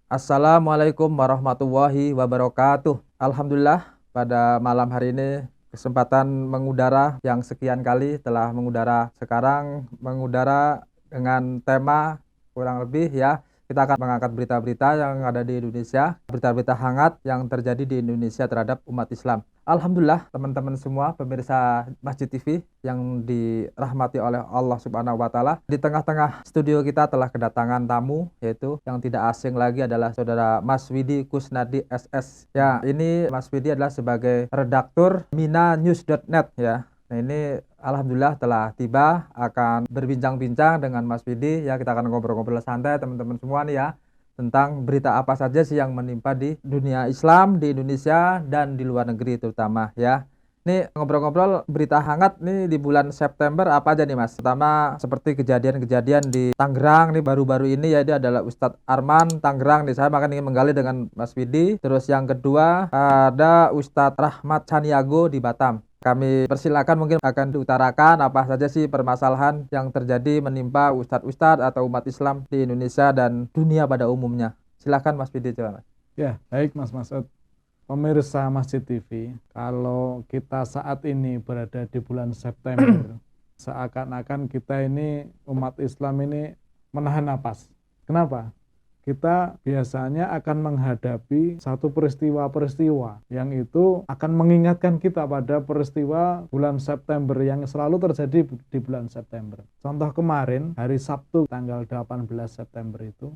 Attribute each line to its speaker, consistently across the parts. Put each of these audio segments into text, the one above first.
Speaker 1: Assalamualaikum warahmatullahi wabarakatuh. Alhamdulillah pada malam hari ini kesempatan mengudara yang sekian kali telah mengudara. Sekarang mengudara dengan tema kurang lebih ya, kita akan mengangkat berita-berita yang ada di Indonesia, berita-berita hangat yang terjadi di Indonesia terhadap umat Islam. Alhamdulillah teman-teman semua pemirsa Masjid TV yang dirahmati oleh Allah Subhanahu wa Ta'ala, di tengah-tengah studio kita telah kedatangan tamu, yaitu yang tidak asing lagi adalah saudara Mas Widi Kusnadi SS. Ya, ini Mas Widi adalah sebagai redaktur minanews.net ya. Nah, ini alhamdulillah telah tiba, akan berbincang-bincang dengan Mas Widi ya. Kita akan ngobrol-ngobrol santai teman-teman semua nih ya, tentang berita apa saja sih yang menimpa di dunia Islam, di Indonesia dan di luar negeri terutama ya. Nih ngobrol-ngobrol berita hangat nih di bulan September apa aja nih Mas? Pertama seperti kejadian-kejadian di Tangerang nih baru-baru ini ya, dia adalah Ustadz Arman Tangerang nih, saya makan ingin menggali dengan Mas Widi. Terus yang kedua ada Ustadz Rahmat Caniago di Batam. Kami persilakan, mungkin akan diutarakan apa saja sih permasalahan yang terjadi menimpa ustadz-ustadz atau umat Islam di Indonesia dan dunia pada umumnya. Silakan Mas Widi, coba Mas.
Speaker 2: Ya, baik Mas Masud. Pemirsa Masjid TV, kalau kita saat ini berada di bulan September, seakan-akan kita ini umat Islam ini menahan napas. Kenapa? Kita biasanya akan menghadapi satu peristiwa-peristiwa yang itu akan mengingatkan kita pada peristiwa bulan September yang selalu terjadi di bulan September. Contoh kemarin, hari Sabtu tanggal 18 September itu,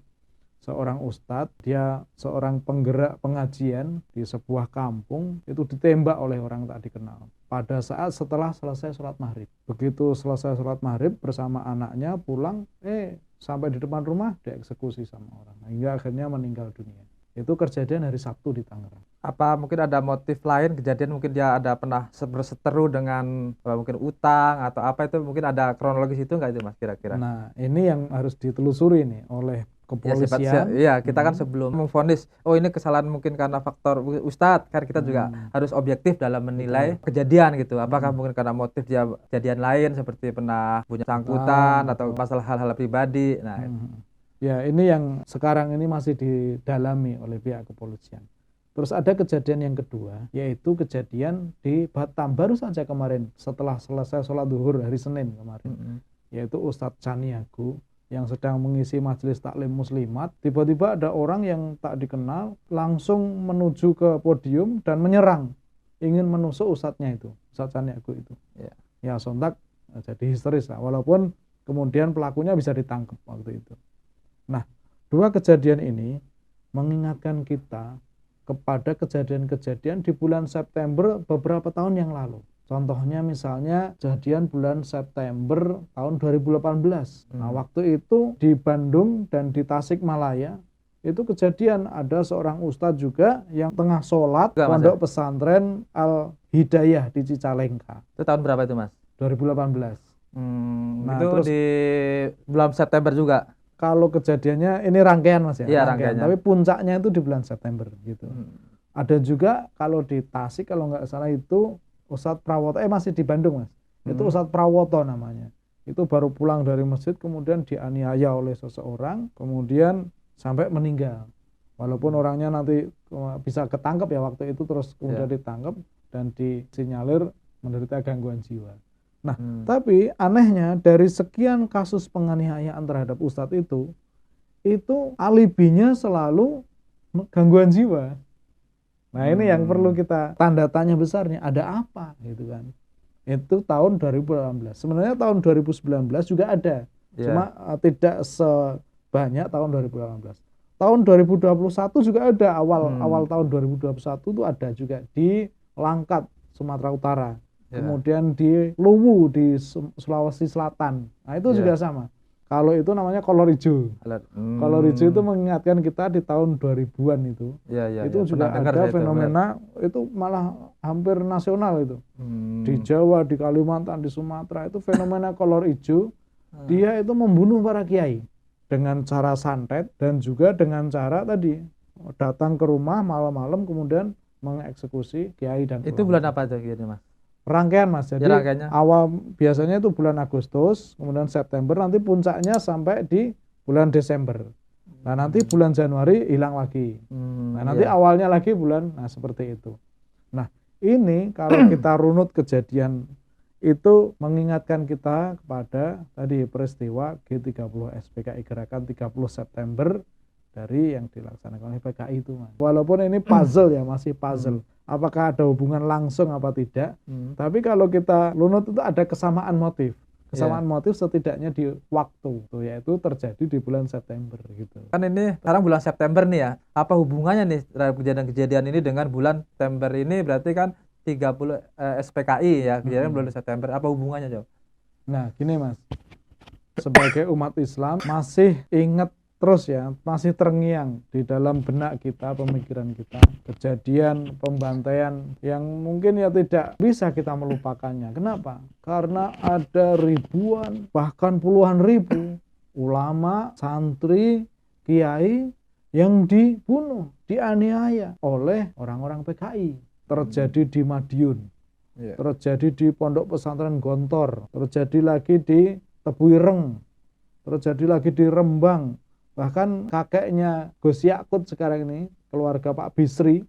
Speaker 2: seorang ustadz, dia seorang penggerak pengajian di sebuah kampung, itu ditembak oleh orang tak dikenal pada saat setelah selesai sholat maghrib. Begitu selesai sholat maghrib bersama anaknya pulang, sampai di depan rumah dieksekusi sama orang, hingga akhirnya meninggal dunia. Itu kejadian hari Sabtu di Tangerang.
Speaker 1: Apa mungkin ada motif lain kejadian, mungkin dia ada pernah berseteru dengan mungkin utang atau apa, itu mungkin ada kronologis itu nggak itu Mas kira-kira?
Speaker 2: Nah, ini yang harus ditelusuri nih oleh kepolisian.
Speaker 1: Ya, kita kan sebelum memvonis, ini kesalahan mungkin karena faktor Ustadz, kan kita juga harus objektif dalam menilai kejadian gitu. Apakah mungkin karena motif dia kejadian lain seperti pernah punya sangkutan atau masalah hal-hal pribadi. Nah,
Speaker 2: ya ini yang sekarang ini masih didalami oleh pihak kepolisian. Terus ada kejadian yang kedua, yaitu kejadian di Batam baru saja kemarin setelah selesai sholat zuhur hari Senin kemarin, yaitu Ustadz Caniago yang sedang mengisi majelis taklim muslimat, tiba-tiba ada orang yang tak dikenal langsung menuju ke podium dan menyerang, ingin menusuk ustadznya itu, Ustadz Caniago itu. Ya sontak jadi histeris lah, walaupun kemudian pelakunya bisa ditangkap waktu itu. Nah, dua kejadian ini mengingatkan kita kepada kejadian-kejadian di bulan September beberapa tahun yang lalu. Contohnya misalnya kejadian bulan September tahun 2018. Nah, waktu itu di Bandung dan di Tasikmalaya itu kejadian ada seorang ustadz juga yang tengah sholat pondok pesantren Al-Hidayah di Cicalengka.
Speaker 1: Itu tahun berapa itu Mas?
Speaker 2: 2018.
Speaker 1: Nah, itu terus di bulan September juga.
Speaker 2: Kalau kejadiannya ini rangkaian Mas ya?
Speaker 1: Iya, rangkaian.
Speaker 2: Tapi puncaknya itu di bulan September gitu. Ada juga kalau di Tasik kalau nggak salah itu Ustadz Prawoto, masih di Bandung Mas. Itu Ustadz Prawoto namanya. Itu baru pulang dari masjid kemudian dianiaya oleh seseorang, kemudian sampai meninggal. Walaupun orangnya nanti bisa ketangkep ya waktu itu, terus kemudian ditangkap dan disinyalir menderita gangguan jiwa. Nah, tapi anehnya dari sekian kasus penganiayaan terhadap ustadz itu alibinya selalu gangguan jiwa. Nah, ini yang perlu kita tanda tanya besarnya, ada apa gitu kan. Itu tahun 2018. Sebenarnya tahun 2019 juga ada. Cuma tidak sebanyak tahun 2018. Tahun 2021 juga ada, awal tahun 2021 itu ada juga di Langkat, Sumatera Utara. Kemudian di Luwu di Sulawesi Selatan. Nah, itu juga sama. Kalau itu namanya kolor hijau. Kolor hijau itu mengingatkan kita di tahun 2000-an itu. Itu juga ada fenomena itu malah hampir nasional itu. Di Jawa, di Kalimantan, di Sumatera itu fenomena kolor hijau. Dia itu membunuh para kiai dengan cara santet dan juga dengan cara tadi datang ke rumah malam-malam kemudian mengeksekusi kiai dan
Speaker 1: itu bulan apa itu Mas?
Speaker 2: Rangkaian Mas, jadi awal biasanya itu bulan Agustus, kemudian September, nanti puncaknya sampai di bulan Desember. Nah nanti bulan Januari hilang lagi. Nah nanti
Speaker 1: Iya.
Speaker 2: awalnya lagi bulan, nah seperti itu. Nah ini kalau kita runut kejadian itu mengingatkan kita kepada tadi peristiwa G30 SPKI Gerakan 30 September dari yang dilaksanakan oleh PKI itu, Mas. Walaupun ini puzzle ya, masih puzzle. Apakah ada hubungan langsung apa tidak? Tapi kalau kita runut itu ada kesamaan motif. Kesamaan motif setidaknya di waktu, yaitu terjadi di bulan September gitu.
Speaker 1: Kan ini sekarang bulan September nih ya. Apa hubungannya nih terhadap kejadian-kejadian ini dengan bulan September ini? Berarti kan 30 SPKI ya, kejadian bulan September. Apa hubungannya, Jauh?
Speaker 2: Nah, gini Mas. Sebagai umat Islam masih ingat terus ya, masih terngiang di dalam benak kita, pemikiran kita, kejadian pembantaian yang mungkin ya tidak bisa kita melupakannya. Kenapa? Karena ada ribuan, bahkan puluhan ribu ulama, santri, kiai yang dibunuh, dianiaya oleh orang-orang PKI. Terjadi di Madiun, terjadi di Pondok Pesantren Gontor, terjadi lagi di Tebuireng, terjadi lagi di Rembang. Bahkan kakeknya Gus Yakut sekarang ini, keluarga Pak Bisri,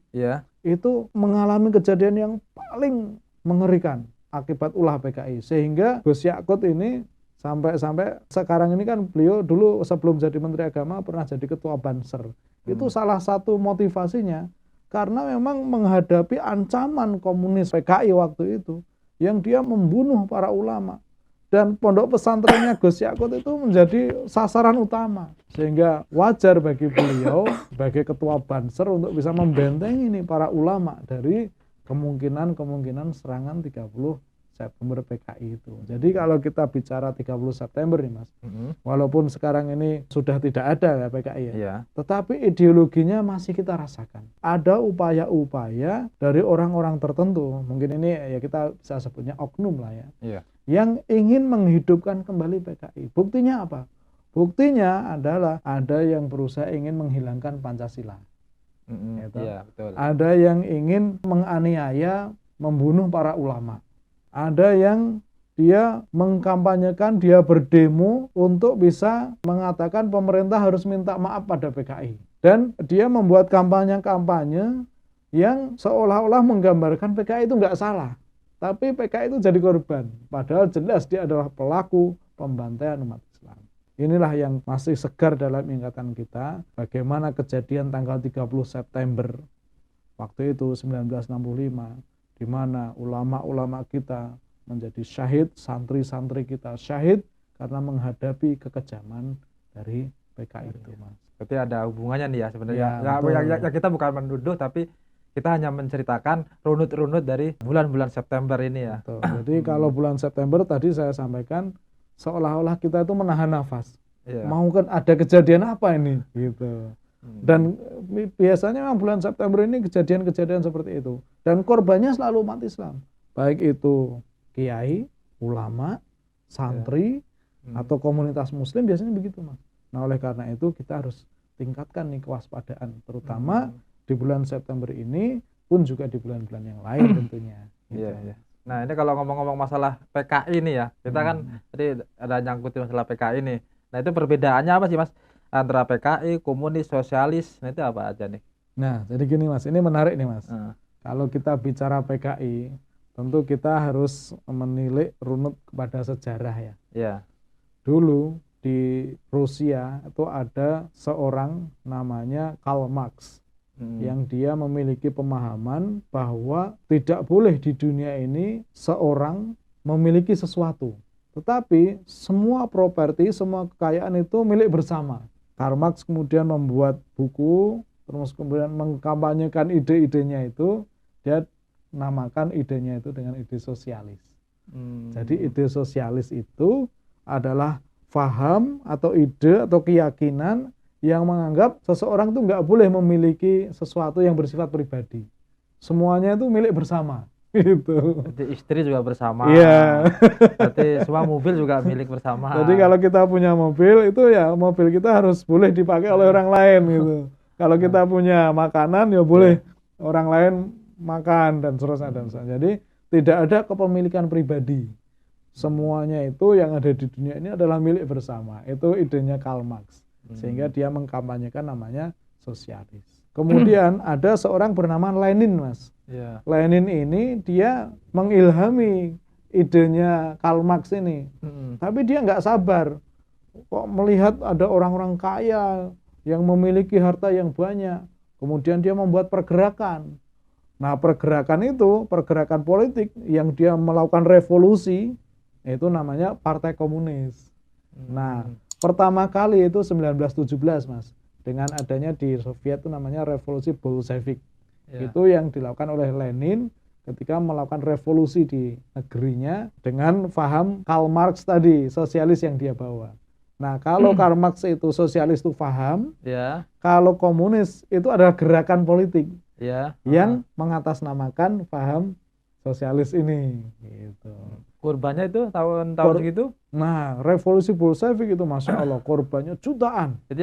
Speaker 2: itu mengalami kejadian yang paling mengerikan akibat ulah PKI. Sehingga Gus Yakut ini sampai sekarang ini kan beliau dulu sebelum jadi Menteri Agama pernah jadi Ketua Banser. Itu salah satu motivasinya karena memang menghadapi ancaman komunis PKI waktu itu yang dia membunuh para ulama. Dan pondok pesantrennya Gus Yakut itu menjadi sasaran utama. Sehingga wajar bagi beliau sebagai ketua Banser untuk bisa membentengi ini para ulama dari kemungkinan serangan 30 September PKI itu. Jadi kalau kita bicara 30 September nih Mas, walaupun sekarang ini sudah tidak ada ya PKI ya, tetapi ideologinya masih kita rasakan. Ada upaya-upaya dari orang-orang tertentu, mungkin ini ya kita bisa sebutnya oknum lah ya, yang ingin menghidupkan kembali PKI. Buktinya apa? Buktinya adalah ada yang berusaha ingin menghilangkan Pancasila.
Speaker 1: Betul.
Speaker 2: Ada yang ingin menganiaya, membunuh para ulama. Ada yang dia mengkampanyekan, dia berdemo untuk bisa mengatakan pemerintah harus minta maaf pada PKI. Dan dia membuat kampanye-kampanye yang seolah-olah menggambarkan PKI itu nggak salah. Tapi PKI itu jadi korban. Padahal jelas dia adalah pelaku pembantaian umat Islam. Inilah yang masih segar dalam ingatan kita. Bagaimana kejadian tanggal 30 September waktu itu 1965. Di mana ulama-ulama kita menjadi syahid, santri-santri kita syahid karena menghadapi kekejaman dari PKI itu, Mas.
Speaker 1: Berarti ada hubungannya nih ya sebenarnya. Ya, kita bukan menuduh, tapi kita hanya menceritakan runut-runut dari bulan-bulan September ini ya.
Speaker 2: Betul. Jadi kalau bulan September tadi saya sampaikan seolah-olah kita itu menahan nafas. Mau kan ada kejadian apa ini gitu. Dan biasanya memang bulan September ini kejadian-kejadian seperti itu. Dan korbannya selalu umat Islam. Baik itu kiai, ulama, santri, atau komunitas muslim biasanya begitu, Mas. Nah oleh karena itu kita harus tingkatkan nih kewaspadaan. Terutama di bulan September ini pun juga di bulan-bulan yang lain tentunya. Gitu.
Speaker 1: Nah ini kalau ngomong-ngomong masalah PKI nih ya. Kita kan tadi ada nyangkutin masalah PKI nih. Nah itu perbedaannya apa sih Mas? Antara PKI, komunis, sosialis, nah itu apa aja nih?
Speaker 2: Nah, jadi gini Mas, ini menarik nih Mas. Kalau kita bicara PKI, tentu kita harus menilik runut kepada sejarah ya. Dulu di Rusia itu ada seorang namanya Karl Marx, yang dia memiliki pemahaman bahwa tidak boleh di dunia ini seorang memiliki sesuatu. Tetapi semua properti, semua kekayaan itu milik bersama. Karl Marx kemudian membuat buku, terus kemudian mengkampanyekan ide-idenya itu, dia namakan idenya itu dengan ide sosialis. Jadi ide sosialis itu adalah faham atau ide atau keyakinan yang menganggap seseorang itu nggak boleh memiliki sesuatu yang bersifat pribadi. Semuanya itu milik bersama. Gitu.
Speaker 1: Jadi istri juga bersama. Berarti semua mobil juga milik bersama.
Speaker 2: Jadi kalau kita punya mobil itu ya mobil kita harus boleh dipakai oleh orang lain gitu. Kalau kita punya makanan ya boleh orang lain makan dan seterusnya. Jadi tidak ada kepemilikan pribadi. Semuanya itu yang ada di dunia ini adalah milik bersama. Itu idenya Karl Marx. Sehingga dia mengkampanyekan namanya sosialis. Kemudian ada seorang bernama Lenin, Mas.
Speaker 1: Ya.
Speaker 2: Lenin ini dia mengilhami idenya Karl Marx ini. Tapi dia nggak sabar. Kok melihat ada orang-orang kaya yang memiliki harta yang banyak. Kemudian dia membuat pergerakan. Nah, pergerakan itu, pergerakan politik yang dia melakukan revolusi, itu namanya Partai Komunis. Nah, pertama kali itu 1917, Mas. Dengan adanya di Soviet itu namanya revolusi Bolshevik. Ya. Itu yang dilakukan oleh Lenin ketika melakukan revolusi di negerinya dengan paham Karl Marx tadi, sosialis yang dia bawa. Nah, kalau Karl Marx itu sosialis itu paham, ya. Kalau komunis itu adalah gerakan politik, ya. Yang mengatasnamakan paham sosialis ini. Gitu.
Speaker 1: Korbannya itu tahun-tahun segitu?
Speaker 2: Nah, revolusi Bolshevik itu Masya Allah korbannya jutaan.
Speaker 1: Jadi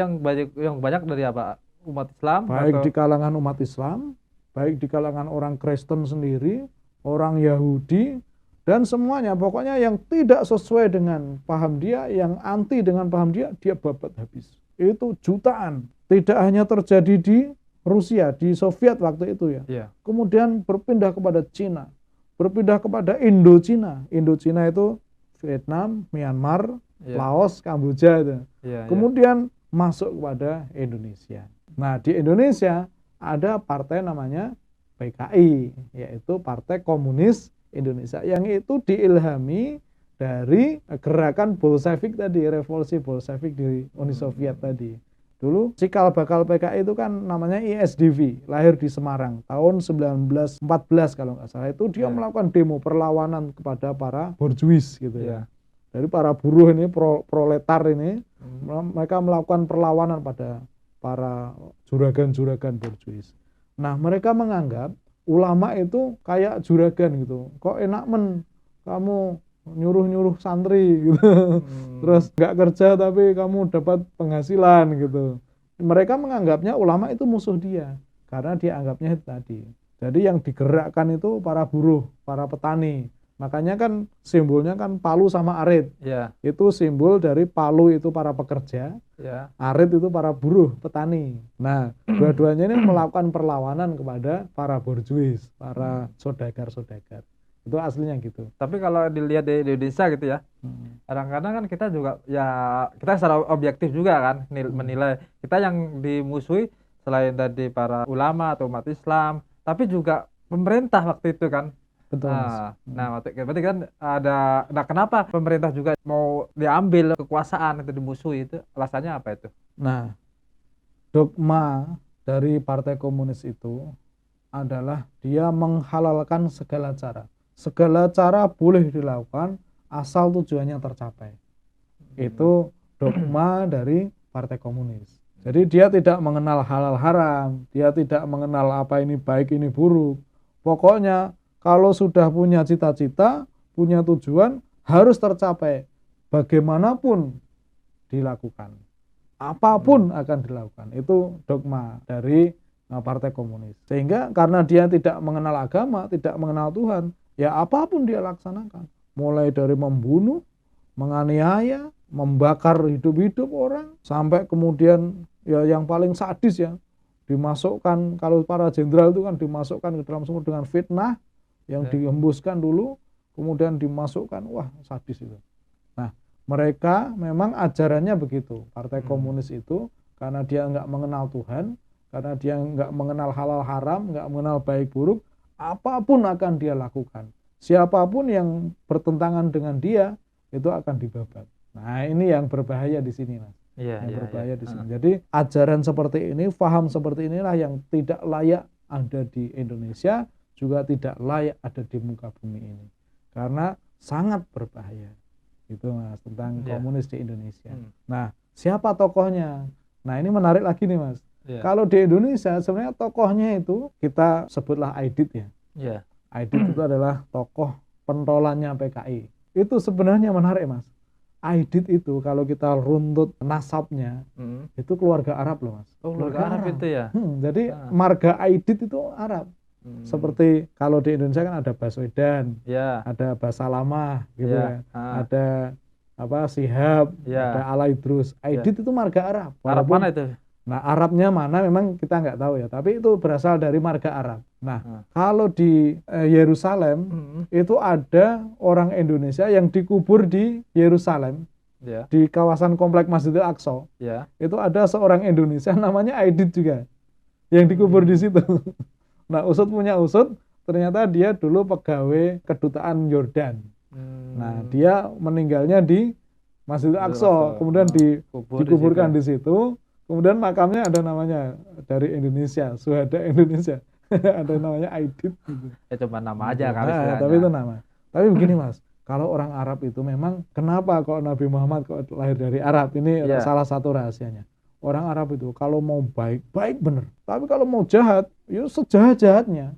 Speaker 1: yang banyak dari apa? Umat Islam?
Speaker 2: Baik di kalangan umat Islam, baik di kalangan orang Kristen sendiri, orang Yahudi, dan semuanya. Pokoknya yang tidak sesuai dengan paham dia, yang anti dengan paham dia, dia babat habis. Itu jutaan. Tidak hanya terjadi di Rusia, di Soviet waktu itu ya. Yeah. Kemudian berpindah kepada Cina. Berpindah kepada Indochina. Indochina itu Vietnam, Myanmar, Laos, Kamboja itu. Kemudian masuk kepada Indonesia. Nah, di Indonesia ada partai namanya PKI, yaitu Partai Komunis Indonesia, yang itu diilhami dari gerakan Bolshevik tadi, revolusi Bolshevik di Uni Soviet tadi. Dulu cikal bakal PKI itu kan namanya ISDV, lahir di Semarang tahun 1914 kalau nggak salah. Itu dia melakukan demo perlawanan kepada para borjuis gitu ya. Dari para buruh ini, proletar ini, mereka melakukan perlawanan pada para juragan-juragan borjuis. Nah, mereka menganggap ulama itu kayak juragan gitu. Kok enak kamu nyuruh-nyuruh santri gitu. Terus nggak kerja tapi kamu dapat penghasilan gitu. Mereka menganggapnya ulama itu musuh dia karena dia anggapnya itu tadi. Jadi yang digerakkan itu para buruh, para petani. Makanya kan simbolnya kan palu sama arit. Ya. Itu simbol dari palu itu para pekerja, ya. Arit itu para buruh, petani. Nah, dua-duanya ini melakukan perlawanan kepada para borjuis, para saudagar-saudagar. Itu aslinya gitu.
Speaker 1: Tapi kalau dilihat di Indonesia gitu ya, kadang-kadang kan kita juga ya kita secara objektif juga kan menilai kita yang dimusuhi selain tadi para ulama atau umat Islam, tapi juga pemerintah waktu itu kan.
Speaker 2: Betul.
Speaker 1: Nah, berarti kan ada. Nah, kenapa pemerintah juga mau diambil kekuasaan itu dimusuhi itu? Alasannya apa itu?
Speaker 2: Nah, dogma dari Partai Komunis itu adalah dia menghalalkan segala cara. Segala cara boleh dilakukan asal tujuannya tercapai. Itu dogma dari Partai Komunis. Jadi dia tidak mengenal halal haram, dia tidak mengenal apa ini baik ini buruk. Pokoknya kalau sudah punya cita-cita, punya tujuan, harus tercapai. Bagaimanapun dilakukan. Apapun akan dilakukan. Itu dogma dari Partai Komunis. Sehingga karena dia tidak mengenal agama, tidak mengenal Tuhan, ya apapun dia laksanakan. Mulai dari membunuh, menganiaya, membakar hidup-hidup orang, sampai kemudian ya yang paling sadis ya, dimasukkan, kalau para jenderal itu kan dimasukkan ke dalam sumur dengan fitnah, yang dihembuskan dulu, kemudian dimasukkan, wah sadis itu. Nah, mereka memang ajarannya begitu, Partai Komunis itu, karena dia nggak mengenal Tuhan, karena dia nggak mengenal halal haram, nggak mengenal baik buruk, apapun akan dia lakukan. Siapapun yang bertentangan dengan dia, itu akan dibabat. Nah, ini yang berbahaya di sini, Mas. Yang berbahaya di sini. Jadi, ajaran seperti ini, paham seperti inilah yang tidak layak ada di Indonesia, juga tidak layak ada di muka bumi ini. Karena sangat berbahaya. Itu, Mas, tentang komunis di Indonesia. Nah, siapa tokohnya? Nah, ini menarik lagi nih, Mas. Kalau di Indonesia, sebenarnya tokohnya itu, kita sebutlah Aidit ya. Aidit itu adalah tokoh pentolannya PKI. Itu sebenarnya menarik, Mas. Aidit itu kalau kita runtut nasabnya, itu keluarga Arab loh, Mas.
Speaker 1: Oh, keluarga Arab itu ya?
Speaker 2: Jadi marga Aidit itu Arab. Seperti kalau di Indonesia kan ada Baswedan, ada Basalamah gitu ya. Ada Sihab,
Speaker 1: Ya.
Speaker 2: ada Al-Idrus. Aidit itu marga Arab.
Speaker 1: Arab
Speaker 2: Walaupun,
Speaker 1: mana itu?
Speaker 2: nah Arabnya mana memang kita nggak tahu ya, tapi itu berasal dari marga Arab. Nah, kalau di Yerusalem itu ada orang Indonesia yang dikubur di Yerusalem,
Speaker 1: Ya.
Speaker 2: di kawasan komplek Masjidil Aqsa.
Speaker 1: Ya.
Speaker 2: Itu ada seorang Indonesia namanya Aidit juga yang dikubur di situ. Nah, usut punya usut, ternyata dia dulu pegawai kedutaan Yordan. Nah, dia meninggalnya di Masjidil Aqsa, kemudian dikuburkan di situ. Kemudian makamnya ada namanya dari Indonesia, Syuhada Indonesia. Ada namanya Aidit gitu.
Speaker 1: Ya cuma nama aja kali
Speaker 2: Nah, tapi itu nama. Tapi begini Mas, kalau orang Arab itu memang kenapa kok Nabi Muhammad kok lahir dari Arab? Ini salah satu rahasianya. Orang Arab itu kalau mau baik, baik bener. Tapi kalau mau jahat, ya sejahat-jahatnya.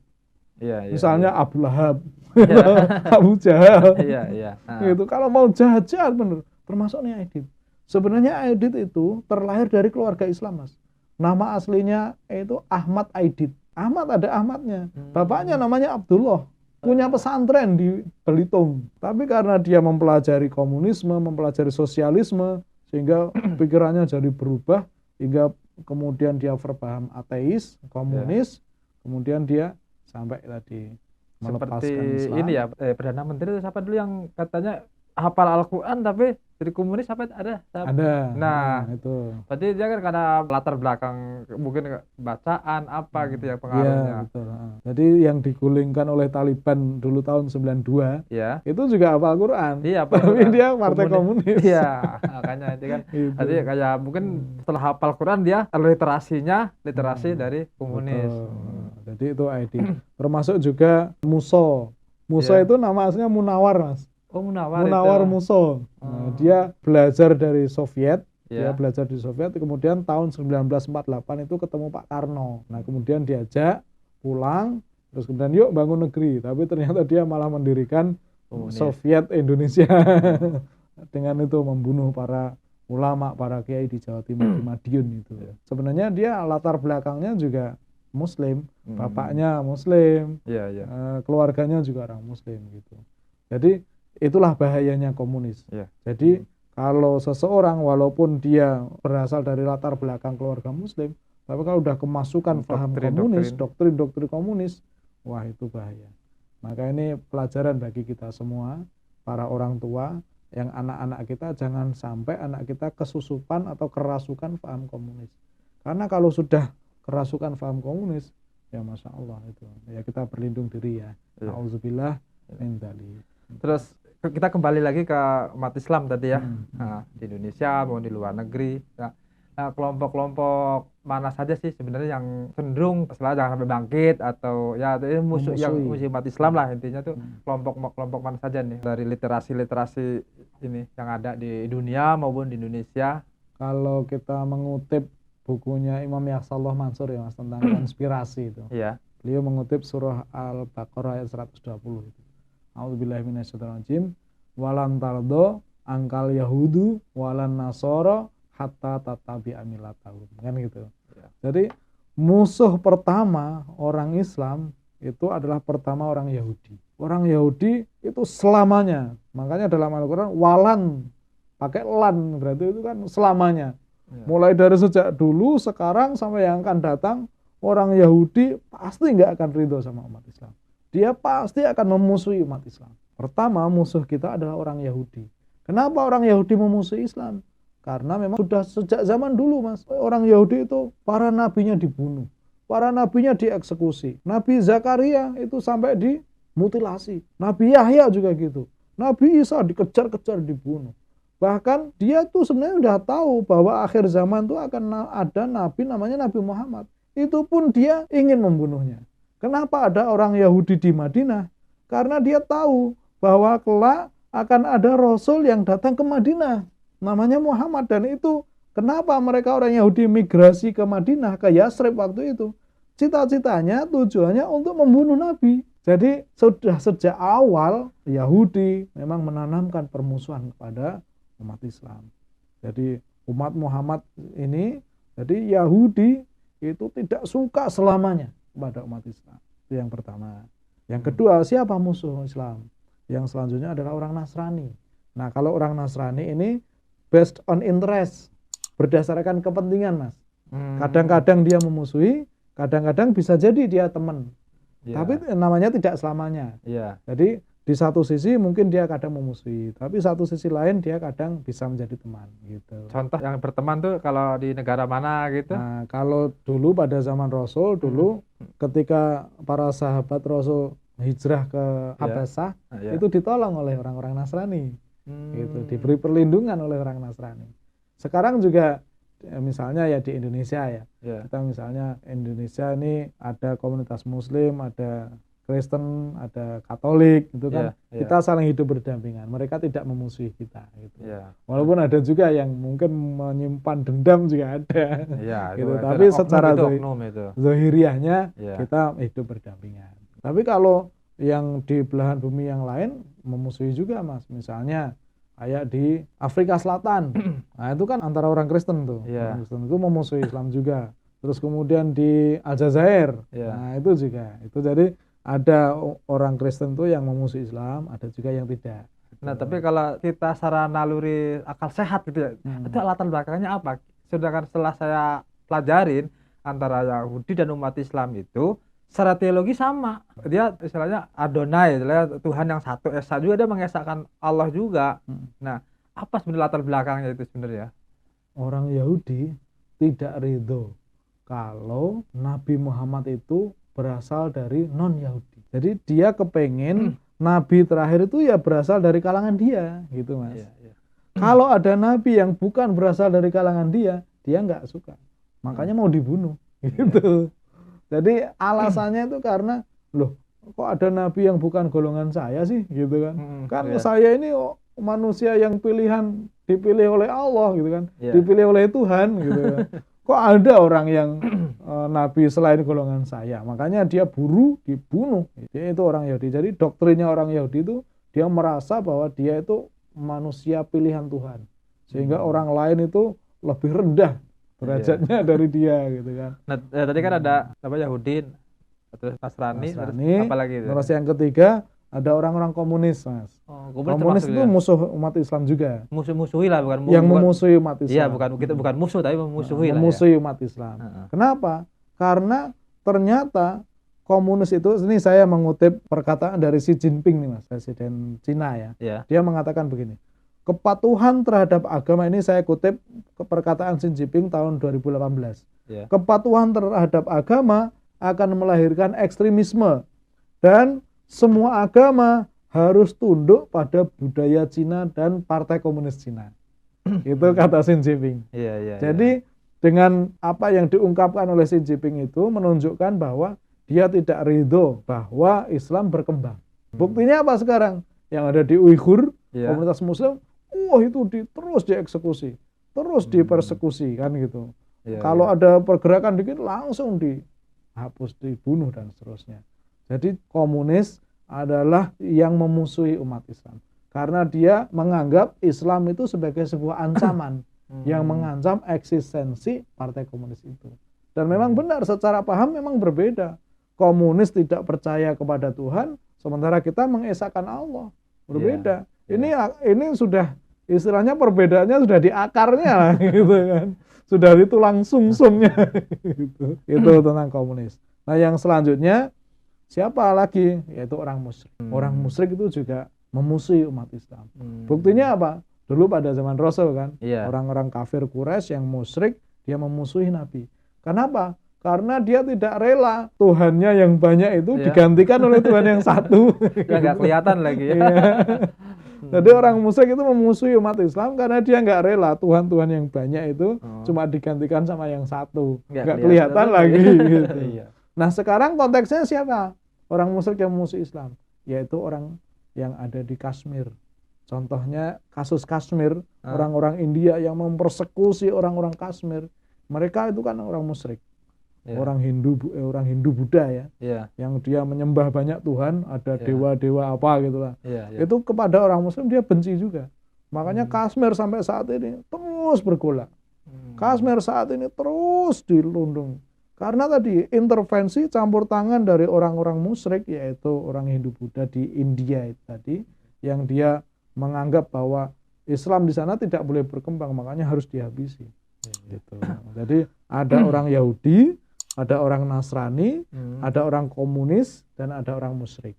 Speaker 2: Misalnya Abu Lahab, Abu Jahal. Gitu. Kalau mau jahat-jahat bener, termasuk nih Aidit. Sebenarnya Aidit itu terlahir dari keluarga Islam, Mas. Nama aslinya itu Ahmad Aidit. Ahmad ada Ahmadnya. Bapaknya namanya Abdullah. Punya pesantren di Belitung. Tapi karena dia mempelajari komunisme, mempelajari sosialisme, sehingga pikirannya jadi berubah, hingga kemudian dia berpaham ateis, komunis, kemudian dia sampai tadi melepaskan
Speaker 1: seperti
Speaker 2: Islam.
Speaker 1: Ini ya, Perdana Menteri itu siapa dulu yang katanya hafal Al-Quran tapi jadi komunis apa ada?
Speaker 2: Ada.
Speaker 1: Nah,
Speaker 2: itu.
Speaker 1: Berarti dia kan karena latar belakang mungkin bacaan apa gitu ya pengaruhnya.
Speaker 2: Iya, betul. Jadi yang digulingkan oleh Taliban dulu tahun 92, itu juga hafal Al-Quran.
Speaker 1: Iya,
Speaker 2: tapi dia partai komunis.
Speaker 1: Iya, makanya itu kan. Jadi kayak mungkin setelah hafal Quran dia literasi dari komunis.
Speaker 2: Jadi itu ID. Termasuk juga Muso. Muso itu nama aslinya Munawar, Mas.
Speaker 1: Oh, Munawar
Speaker 2: Muso. Nah, dia belajar dari Soviet. Dia belajar di Soviet, kemudian tahun 1948 itu ketemu Pak Karno. Nah, kemudian diajak pulang, terus kemudian yuk bangun negeri. Tapi ternyata dia malah mendirikan Soviet Indonesia. Dengan itu membunuh para ulama, para kiai di Jawa Timur, di Madiun itu. Sebenarnya dia latar belakangnya juga Muslim, bapaknya Muslim, keluarganya juga orang Muslim gitu. Jadi itulah bahayanya komunis. Jadi kalau seseorang walaupun dia berasal dari latar belakang keluarga Muslim, tapi kalau udah kemasukan paham komunis, doktrin komunis, wah itu bahaya. Maka ini pelajaran bagi kita semua, para orang tua, yang anak-anak kita jangan sampai anak kita kesusupan atau kerasukan paham komunis. Karena kalau sudah kerasukan paham komunis, ya Masya Allah itu. Ya kita berlindung diri ya. Auzubillah min dzalik.
Speaker 1: Terus kita kembali lagi ke umat Islam tadi ya. Nah, di Indonesia maupun di luar negeri. Nah, kelompok-kelompok mana saja sih sebenarnya yang cenderung setelah jangan sampai bangkit atau ya musuh yang musuh umat Islam lah intinya tuh kelompok mana saja nih dari literasi ini yang ada di dunia maupun di Indonesia.
Speaker 2: Kalau kita mengutip bukunya Imam Yahsallah Mansur ya Mas tentang konspirasi itu. Beliau mengutip surah Al-Baqarah ayat 120 itu. A'udzubillahi minasyaitonirrajim. Walan tardo angkal yahudu walan nasoro hatta tatabi'a millatahum. Kan gitu. Jadi musuh pertama orang Islam itu adalah pertama orang Yahudi. Orang Yahudi itu selamanya. Makanya dalam Al-Qur'an walan pakai lan berarti itu kan selamanya. Mulai dari sejak dulu, sekarang sampai yang akan datang, orang Yahudi pasti nggak akan ridho sama umat Islam. Dia pasti akan memusuhi umat Islam. Pertama, musuh kita adalah orang Yahudi. Kenapa orang Yahudi memusuhi Islam? Karena memang sudah sejak zaman dulu, Mas. Orang Yahudi itu para nabinya dibunuh. Para nabinya dieksekusi. Nabi Zakaria itu sampai dimutilasi. Nabi Yahya juga gitu. Nabi Isa dikejar-kejar dibunuh. Bahkan dia tuh sebenarnya udah tahu bahwa akhir zaman tuh akan ada nabi namanya Nabi Muhammad. Itu pun dia ingin membunuhnya. Kenapa ada orang Yahudi di Madinah? Karena dia tahu bahwa kelak akan ada Rasul yang datang ke Madinah. Namanya Muhammad. Dan itu kenapa mereka orang Yahudi migrasi ke Madinah, ke Yasrib waktu itu. Cita-citanya, tujuannya untuk membunuh Nabi. Jadi sudah sejak awal Yahudi memang menanamkan permusuhan kepada umat Islam. Jadi umat Muhammad ini, jadi Yahudi itu tidak suka selamanya kepada umat Islam. Itu yang pertama. Yang kedua, siapa musuh Islam? Yang selanjutnya adalah orang Nasrani. Nah, kalau orang Nasrani ini based on interest, berdasarkan kepentingan, Mas. Kadang-kadang dia memusuhi, kadang-kadang bisa jadi dia teman.
Speaker 1: Iya.
Speaker 2: Tapi namanya tidak selamanya.
Speaker 1: Iya.
Speaker 2: Jadi di satu sisi mungkin dia kadang memusuhi, tapi satu sisi lain dia kadang bisa menjadi teman gitu.
Speaker 1: Contoh yang berteman tuh kalau di negara mana gitu?
Speaker 2: Nah, kalau dulu pada zaman Rasul dulu ketika para sahabat Rasul hijrah ke Habasah,
Speaker 1: Iya.
Speaker 2: itu ditolong oleh orang-orang Nasrani. Gitu,
Speaker 1: Hmm.
Speaker 2: diberi perlindungan oleh orang Nasrani. Sekarang juga misalnya ya di Indonesia ya.
Speaker 1: Iya.
Speaker 2: Kita misalnya Indonesia ini ada komunitas Muslim, ada Kristen, ada Katolik, gitu kan.
Speaker 1: Iya.
Speaker 2: Kita saling hidup berdampingan. Mereka tidak memusuhi kita, gitu.
Speaker 1: Iya.
Speaker 2: Walaupun ada juga yang mungkin menyimpan dendam juga ada.
Speaker 1: Iya,
Speaker 2: Gitu.
Speaker 1: itu
Speaker 2: Tapi
Speaker 1: oknum
Speaker 2: secara
Speaker 1: itu, oknum itu.
Speaker 2: zahiriahnya
Speaker 1: Iya.
Speaker 2: kita hidup berdampingan. Tapi kalau yang di belahan bumi yang lain memusuhi juga, Mas. Misalnya kayak di Afrika Selatan. Nah, itu kan antara orang Kristen tuh.
Speaker 1: Iya.
Speaker 2: Orang Kristen itu memusuhi Islam juga. Terus kemudian di Aljazair.
Speaker 1: Iya.
Speaker 2: Nah, itu juga. Itu jadi ada orang Kristen tuh yang memusuhi Islam, ada juga yang tidak.
Speaker 1: Nah, tapi kalau kita secara naluri akal sehat gitu ya, itu latar belakangnya apa? Sedangkan setelah saya pelajarin antara Yahudi dan umat Islam itu secara teologi sama. Dia istilahnya Adonai, istilahnya Tuhan yang satu esa juga, dia mengesahkan Allah juga. Nah, apa sebenarnya latar belakangnya itu sebenarnya?
Speaker 2: Orang Yahudi tidak ridho kalau Nabi Muhammad itu berasal dari non-Yahudi. Jadi dia kepengen Nabi terakhir itu ya berasal dari kalangan dia, gitu, Mas.
Speaker 1: Iya, iya.
Speaker 2: Kalau ada Nabi yang bukan berasal dari kalangan dia nggak suka. Makanya mau dibunuh, gitu. Jadi alasannya itu karena, loh, kok ada Nabi yang bukan golongan saya sih, gitu kan? Kan
Speaker 1: Iya.
Speaker 2: saya ini manusia yang dipilih oleh Allah, gitu kan?
Speaker 1: Iya.
Speaker 2: Dipilih oleh Tuhan, gitu kan? Kok ada orang yang Nabi selain golongan saya? Makanya dia dibunuh. Dia itu orang Yahudi. Jadi doktrinnya orang Yahudi itu dia merasa bahwa dia itu manusia pilihan Tuhan, sehingga orang lain itu lebih rendah derajatnya dari dia, gitu kan.
Speaker 1: Nah, tadi kan ada apa, Yahudi, terus Nasrani, terus apa lagi itu?
Speaker 2: Terus yang ketiga ada orang-orang komunis, Mas.
Speaker 1: Oh,
Speaker 2: Komunis itu musuh umat Islam juga.
Speaker 1: musuhi lah, bukan
Speaker 2: Yang memusuhi umat Islam.
Speaker 1: Iya, kita bukan musuh tapi memusuhi lah.
Speaker 2: Memusuhi umat Islam. Kenapa? Karena ternyata komunis itu, ini saya mengutip perkataan dari Xi Jinping nih, Mas, Presiden Cina ya.
Speaker 1: Iya.
Speaker 2: Dia mengatakan begini, kepatuhan terhadap agama, ini saya kutip perkataan Xi Jinping tahun 2018.
Speaker 1: Iya.
Speaker 2: Kepatuhan terhadap agama akan melahirkan ekstremisme dan semua agama harus tunduk pada budaya Cina dan Partai Komunis Cina. Itu kata Xi Jinping.
Speaker 1: Iya.
Speaker 2: Jadi dengan apa yang diungkapkan oleh Xi Jinping itu menunjukkan bahwa dia tidak ridho bahwa Islam berkembang. Buktinya apa sekarang? Yang ada di Uighur, komunitas Muslim, itu terus dieksekusi, terus dipersekusi, kan gitu. Kalau ada pergerakan dikit langsung dihapus, dibunuh dan seterusnya. Jadi komunis adalah yang memusuhi umat Islam karena dia menganggap Islam itu sebagai sebuah ancaman yang mengancam eksistensi Partai Komunis itu. Dan memang benar, secara paham memang berbeda. Komunis tidak percaya kepada Tuhan, sementara kita mengesahkan Allah. Berbeda. Ini sudah istilahnya perbedaannya sudah di akarnya lah, gitu kan. Sudah di tulang sumsumnya. Gitu. Itu tentang komunis. Nah, yang selanjutnya siapa lagi? Yaitu orang musyrik. Orang musyrik itu juga memusuhi umat Islam. Buktinya apa? Dulu pada zaman Rasul kan, orang-orang kafir Quraisy yang musyrik, dia memusuhi Nabi. Kenapa? Karena dia tidak rela Tuhannya yang banyak itu digantikan oleh Tuhan yang satu.
Speaker 1: Ya nggak kelihatan lagi ya.
Speaker 2: Jadi orang musyrik itu memusuhi umat Islam karena dia nggak rela Tuhan-Tuhan yang banyak itu cuma digantikan sama yang satu. Nggak kelihatan lagi. Gitu. Nah, sekarang konteksnya siapa? Orang musyrik yang memusuhi Islam, yaitu orang yang ada di Kashmir. Contohnya kasus Kashmir, orang-orang India yang mempersekusi orang-orang Kashmir. Mereka itu kan orang musyrik. Orang Hindu Buddha ya. Yang dia menyembah banyak Tuhan, ada dewa-dewa apa gitulah. Itu kepada orang muslim dia benci juga. Makanya Kashmir sampai saat ini terus bergolak. Kashmir saat ini terus dilundung. Karena tadi intervensi campur tangan dari orang-orang musyrik, yaitu orang Hindu Buddha di India itu tadi, yang dia menganggap bahwa Islam di sana tidak boleh berkembang, makanya harus dihabisi. Gitu. Jadi ada orang Yahudi, ada orang Nasrani, ada orang komunis, dan ada orang musyrik.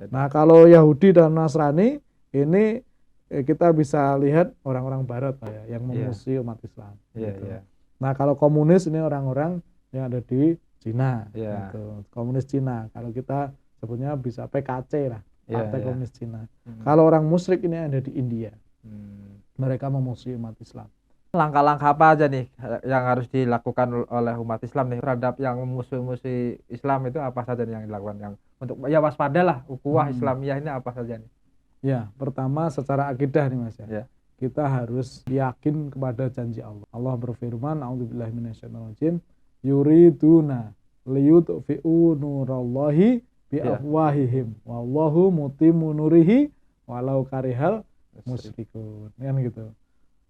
Speaker 2: Nah, kalau Yahudi dan Nasrani ini kita bisa lihat orang-orang Barat Pak, ya, yang memusuhi umat Islam. Gitu. Nah, kalau komunis ini orang-orang yang ada di Cina, gitu. Komunis Cina. Kalau kita sebutnya bisa PKC lah, Partai Komunis Cina. Kalau orang musyrik ini ada di India. Mereka memusuhi umat Islam.
Speaker 1: Langkah-langkah apa aja nih yang harus dilakukan oleh umat Islam nih terhadap yang memusuhi Islam itu, apa saja nih yang dilakukan, yang untuk ya waspada lah, ukhuwah Islamiyah ini apa saja nih?
Speaker 2: Ya, pertama secara akidah nih Mas ya. Kita harus yakin kepada janji Allah. Allah berfirman, a'udzubillahi minasyaitonirrajim, yuriduna liyutfi'u nurallahi biafwahihim wallahu mutimmu nurihi walau karihal musyrikun. Kan gitu.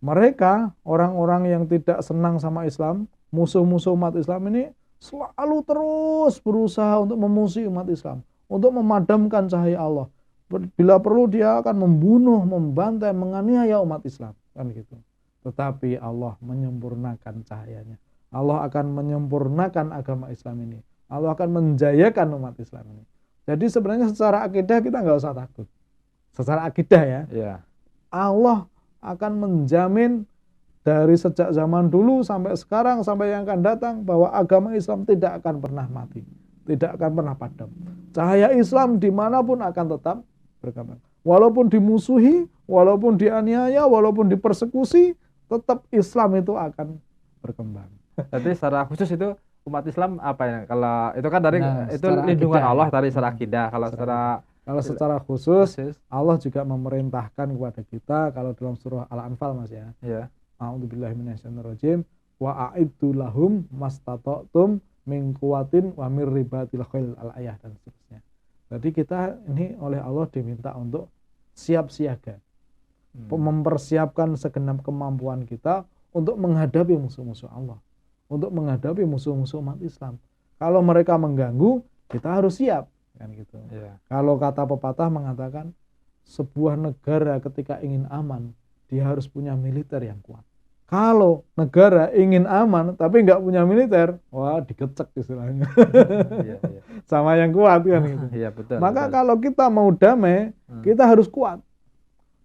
Speaker 2: Mereka orang-orang yang tidak senang sama Islam, musuh-musuh umat Islam ini selalu terus berusaha untuk memusuhi umat Islam, untuk memadamkan cahaya Allah. Bila perlu dia akan membunuh, membantai, menganiaya umat Islam, kan gitu. Tetapi Allah menyempurnakan cahayanya. Allah akan menyempurnakan agama Islam ini. Allah akan menjayakan umat Islam ini. Jadi sebenarnya secara akidah kita nggak usah takut. Secara akidah ya. Allah akan menjamin dari sejak zaman dulu sampai sekarang sampai yang akan datang bahwa agama Islam tidak akan pernah mati, tidak akan pernah padam. Cahaya Islam dimanapun akan tetap berkembang. Walaupun dimusuhi, walaupun dianiaya, walaupun dipersekusi, tetap Islam itu akan berkembang.
Speaker 1: Jadi secara khusus itu umat Islam apa ya? Kalau itu kan dari itu lindungan akidah, Allah dari secara akidah. Kalau secara khusus Allah juga memerintahkan kepada kita kalau dalam surah Al-Anfal Mas ya. A'udzubillahi minasyaitonirrajim wa a'iddu lahum mastata'tum min quwwatin wa mir ribatil khail al-ayah dan seterusnya. Jadi kita ini oleh Allah diminta untuk siap siaga. Mempersiapkan segenap kemampuan kita untuk menghadapi musuh-musuh Allah. Untuk menghadapi musuh-musuh umat Islam. Kalau mereka mengganggu, kita harus siap. Kan gitu. Kalau kata pepatah mengatakan sebuah negara ketika ingin aman dia harus punya militer yang kuat. Kalau negara ingin aman tapi nggak punya militer, wah digecek istilahnya. Sama yang kuat kan gitu. Betul,
Speaker 2: maka kalau kita mau damai kita harus kuat.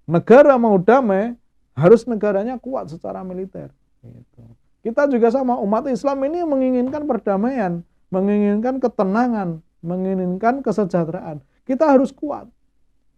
Speaker 2: Negara mau damai harus negaranya kuat secara militer. Gitu. Kita juga sama umat Islam ini menginginkan perdamaian, menginginkan ketenangan, menginginkan kesejahteraan. Kita harus kuat.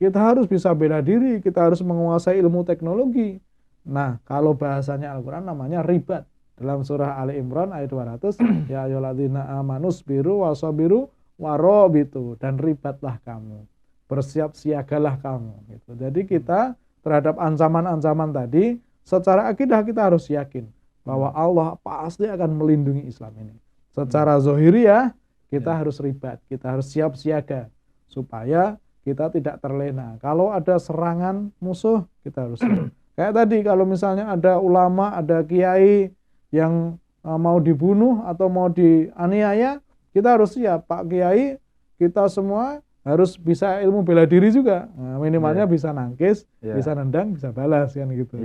Speaker 2: Kita harus bisa bela diri, kita harus menguasai ilmu teknologi. Nah, kalau bahasanya Al-Qur'an namanya ribat. Dalam surah Ali Imran ayat 200, ya ayyuhalladzina amanus biru wasabiru warabitu, dan ribatlah kamu. Bersiap siagalah kamu gitu. Jadi kita terhadap ancaman-ancaman tadi secara akidah kita harus yakin bahwa Allah pasti akan melindungi Islam ini. Secara zahiriyah kita harus ribat, kita harus siap siaga supaya kita tidak terlena. Kalau ada serangan musuh, kita harus siap. Kayak tadi kalau misalnya ada ulama, ada kiai yang mau dibunuh atau mau dianiaya, kita harus siap. Pak Kiai, kita semua harus bisa ilmu bela diri juga. Nah, minimalnya bisa nangkis, bisa nendang, bisa balas kan gitu.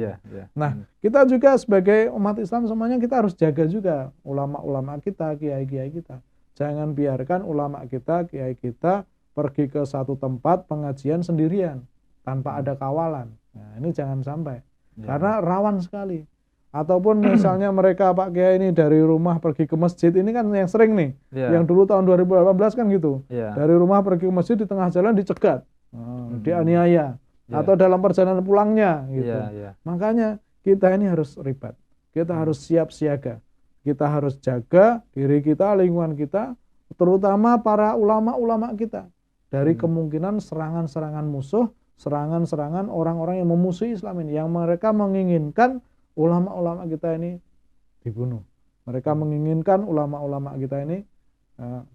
Speaker 2: Nah, kita juga sebagai umat Islam semuanya kita harus jaga juga ulama-ulama kita, kiai-kiai kita. Jangan biarkan ulama kita, kiai kita pergi ke satu tempat pengajian sendirian tanpa ada kawalan. Nah, ini jangan sampai. Karena rawan sekali. Ataupun misalnya mereka Pak Kiai ini dari rumah pergi ke masjid, ini kan yang sering nih. Yang dulu tahun 2018 kan gitu. Dari rumah pergi ke masjid di tengah jalan dicegat, dianiaya, atau dalam perjalanan pulangnya gitu. Makanya kita ini harus ribat. Kita harus siap siaga. Kita harus jaga diri kita, lingkungan kita, terutama para ulama-ulama kita dari kemungkinan serangan-serangan musuh, serangan-serangan orang-orang yang memusuhi Islam ini, yang mereka menginginkan ulama-ulama kita ini dibunuh. Mereka menginginkan ulama-ulama kita ini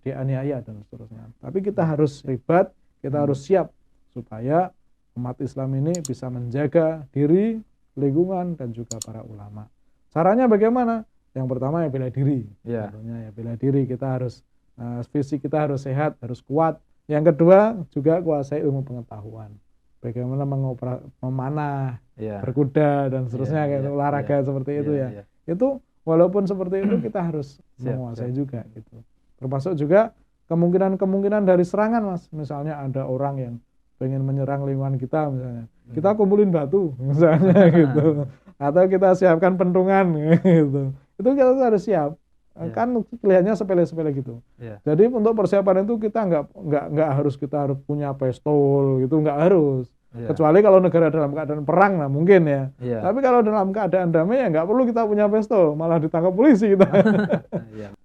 Speaker 2: dianiaya dan seterusnya. Tapi kita harus ribat, kita harus siap supaya umat Islam ini bisa menjaga diri, lingkungan, dan juga para ulama. Caranya bagaimana? Yang pertama ya bela diri. Tentunya ya bela diri, kita harus fisik kita harus sehat, harus kuat. Yang kedua juga kuasai ilmu pengetahuan. bagaimana memanah,
Speaker 1: Iya.
Speaker 2: berkuda dan seterusnya
Speaker 1: Iya,
Speaker 2: kayak
Speaker 1: iya,
Speaker 2: itu, olahraga seperti itu
Speaker 1: Iya,
Speaker 2: ya.
Speaker 1: iya.
Speaker 2: Itu walaupun seperti itu kita harus menguasai juga gitu. Termasuk juga kemungkinan-kemungkinan dari serangan Mas. Misalnya ada orang yang pengen menyerang lingkungan kita misalnya. Kita kumpulin batu misalnya gitu. Atau kita siapkan pentungan gitu. Itu kita harus siap. Kan kelihatannya sepele-sepele gitu. Jadi untuk persiapan itu kita nggak harus punya pistol gitu, nggak harus. Kecuali kalau negara dalam keadaan perang lah mungkin ya. Tapi kalau dalam keadaan damai ya nggak perlu kita punya pistol, malah ditangkap polisi kita.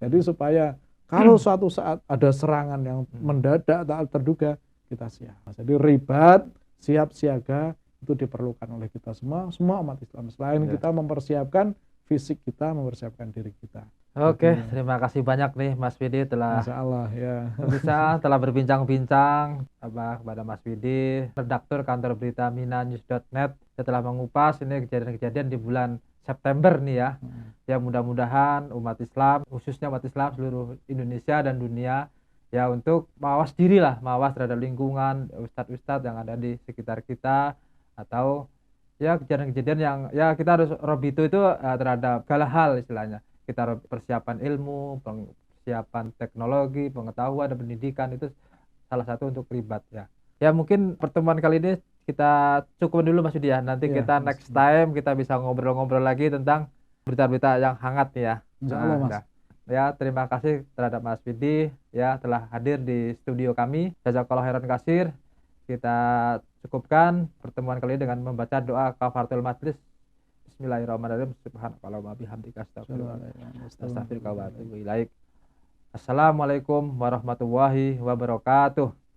Speaker 2: Jadi supaya kalau suatu saat ada serangan yang mendadak tak terduga, kita siap. Jadi ribat, siap siaga itu diperlukan oleh kita semua umat Islam. Selain kita mempersiapkan fisik kita, mempersiapkan diri kita.
Speaker 1: Oke, terima kasih banyak nih Mas Widi telah telah berbincang-bincang kepada Mas Widi, redaktur kantor berita minanews.net, telah mengupas ini kejadian-kejadian di bulan September nih ya. Ya mudah-mudahan umat Islam, khususnya umat Islam seluruh Indonesia dan dunia ya untuk mawas diri lah, mawas terhadap lingkungan, ustadz-ustadz yang ada di sekitar kita, atau ya kejadian-kejadian yang ya kita harus robitu itu terhadap segala hal istilahnya. Kita persiapan ilmu, persiapan teknologi, pengetahuan dan pendidikan itu salah satu untuk ribat ya. Ya mungkin pertemuan kali ini kita cukup dulu Mas Widi ya. Nanti kita next time kita bisa ngobrol-ngobrol lagi tentang berita-berita yang hangat nih ya.
Speaker 2: Insyaallah Mas.
Speaker 1: Ya terima kasih terhadap Mas Widi ya telah hadir di studio kami. Jazakallahu khairan katsir. Kita cukupkan pertemuan kali ini dengan membaca doa kafaratul majlis. Bismillahirrahmanirrahim. Subhanakallahumma bihamdika astaghfiruka wa atubu ilaik. Assalamualaikum warahmatullahi wabarakatuh.